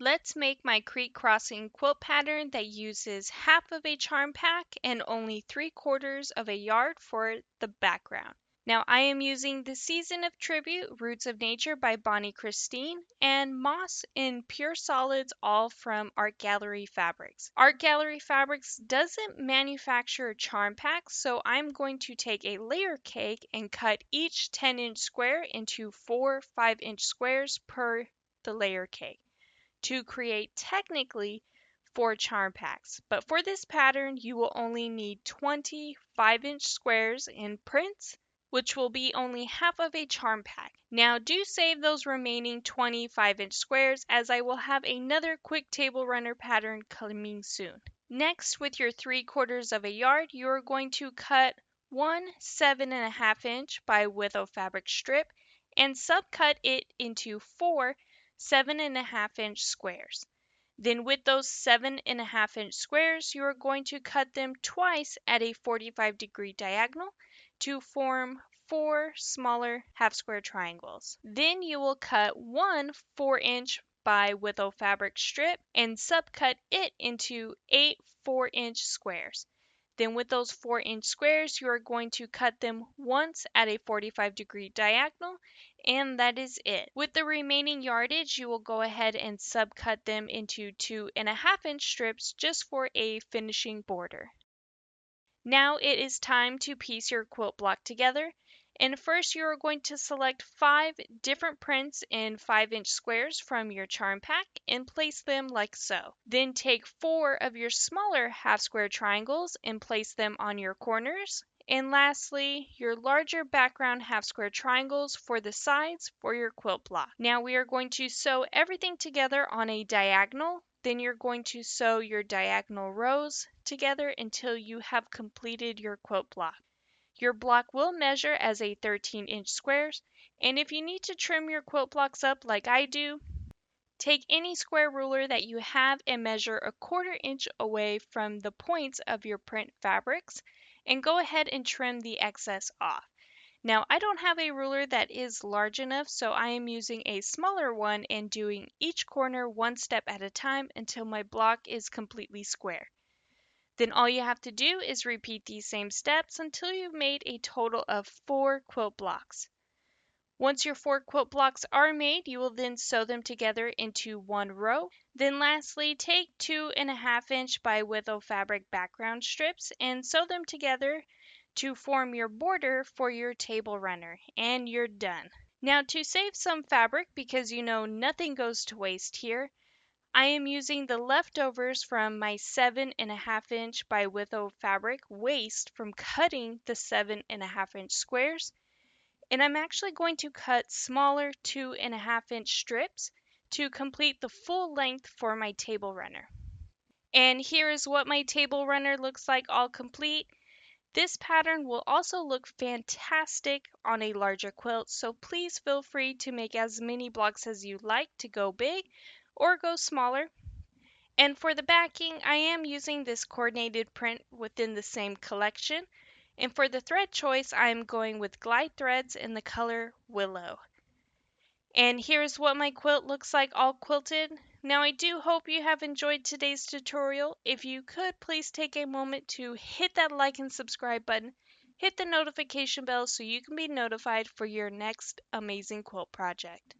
Let's make my creek crossing quilt pattern that uses half of a charm pack and only 3/4 of a yard for the background. Now I am using The Season of Tribute, Roots of Nature by Bonnie Christine, and Moss in Pure Solids, all from Art Gallery Fabrics. Art Gallery Fabrics doesn't manufacture charm packs, so I'm going to take a layer cake and cut each 10-inch square into 4 5-inch squares per the layer cake to create technically 4 charm packs. But for this pattern, you will only need 20 5-inch squares in prints, which will be only half of a charm pack. Now do save those remaining 20 5-inch squares, as I will have another quick table runner pattern coming soon. Next, with your 3/4 of a yard, you are going to cut one 7.5-inch by width of fabric strip and subcut it into 4 7.5-inch squares. Then with those 7.5-inch squares, you are going to cut them twice at a 45-degree diagonal to form 4 smaller half square triangles. Then you will cut one 4-inch by width of fabric strip and subcut it into 8 4-inch squares. Then with those 4-inch squares, you are going to cut them once at a 45-degree diagonal, and that is it. With the remaining yardage, you will go ahead and subcut them into 2.5-inch strips just for a finishing border. Now it is time to piece your quilt block together. And first you are going to select 5 different prints in 5-inch squares from your charm pack and place them like so. Then take 4 of your smaller half square triangles and place them on your corners. And lastly, your larger background half square triangles for the sides for your quilt block. Now we are going to sew everything together on a diagonal. Then you're going to sew your diagonal rows together until you have completed your quilt block. Your block will measure as a 13-inch squares, and if you need to trim your quilt blocks up like I do, take any square ruler that you have and measure a 1/4 inch away from the points of your print fabrics and go ahead and trim the excess off. Now I don't have a ruler that is large enough, so I am using a smaller one and doing each corner one step at a time until my block is completely square. Then all you have to do is repeat these same steps until you've made a total of 4 quilt blocks. Once your 4 quilt blocks are made, you will then sew them together into one row. Then lastly, take 2.5-inch by width of fabric background strips and sew them together to form your border for your table runner, and you're done. Now to save some fabric, because you know nothing goes to waste here, I am using the leftovers from my 7.5-inch by width of fabric waste from cutting the 7.5-inch squares, and I'm actually going to cut smaller 2.5-inch strips to complete the full length for my table runner. And here is what my table runner looks like all complete. This pattern will also look fantastic on a larger quilt, so please feel free to make as many blocks as you like to go big or go smaller. And for the backing, I am using this coordinated print within the same collection. And for the thread choice, I am going with glide threads in the color Willow. And here's what my quilt looks like all quilted. Now I do hope you have enjoyed today's tutorial. If you could, please take a moment to hit that like and subscribe button. Hit the notification bell so you can be notified for your next amazing quilt project.